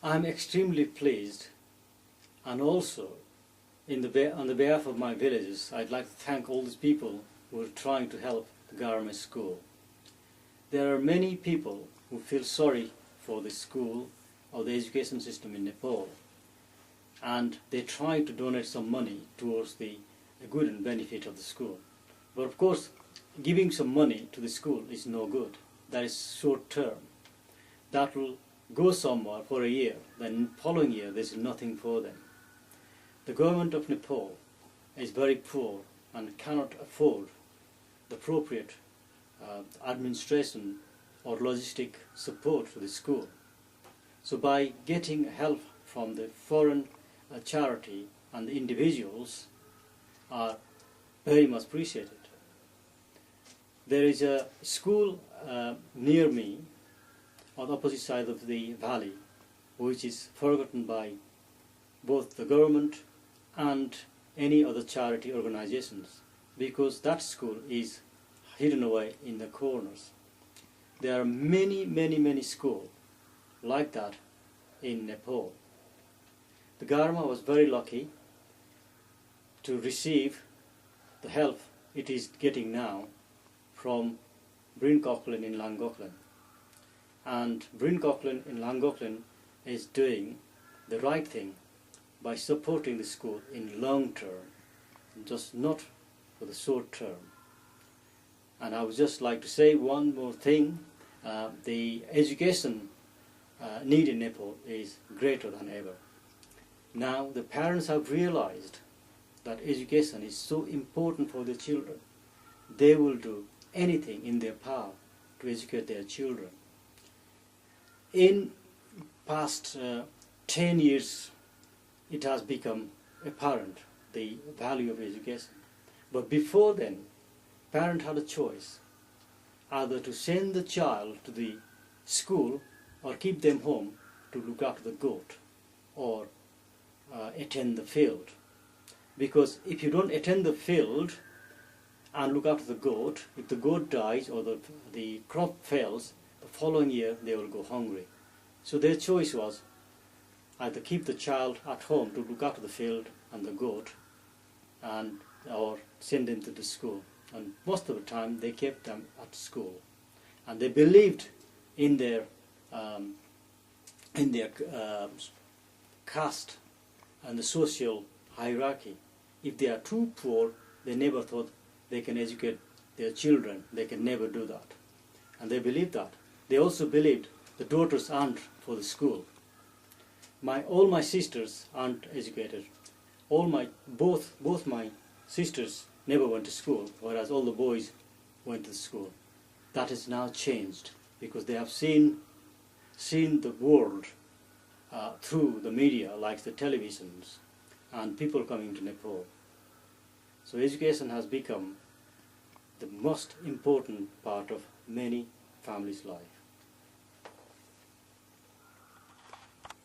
I'm extremely pleased, and also on the behalf of my villages, I'd like to thank all these people who are trying to help the government school. There are many people who feel sorry for the school or the education system in Nepal, and they try to donate some money towards the good and benefit of the school. But of course, giving some money to the school is no good. That is short term. That will go somewhere for a year, then following year there's nothing for them. The government of Nepal is very poor and cannot afford the appropriate administration or logistic support for the school. So by getting help from the foreign charity and the individuals are very much appreciated. There is a school near me on the opposite side of the valley, which is forgotten by both the government and any other charity organizations, because that school is hidden away in the corners. There are many schools like that in Nepal. The Garma was very lucky to receive the help it is getting now from Bryn Coughlin in Llangollen. And Bryn Coughlin in Llangollen is doing the right thing by supporting the school in long term, just not for the short term. And I would just like to say one more thing. The education need in Nepal is greater than ever. Now the parents have realized that education is so important for their children. They will do anything in their power to educate their children. In past 10 years, it has become apparent the value of education. But before then, parent had a choice, either to send the child to the school or keep them home to look after the goat or attend the field. Because if you don't attend the field and look after the goat, if the goat dies or the crop fails, the following year they will go hungry. So their choice was either keep the child at home to look after the field and the goat, or send them to the school. And most of the time they kept them at school, and they believed in their caste and the social hierarchy. If they are too poor, they never thought they can educate their children. They can never do that, and they believed that. They also believed the daughters aren't for the school. All my sisters aren't educated. Both my sisters never went to school, whereas all the boys went to school. That has now changed because they have seen the world through the media, like the televisions, and people coming to Nepal. So education has become the most important part of many families' life.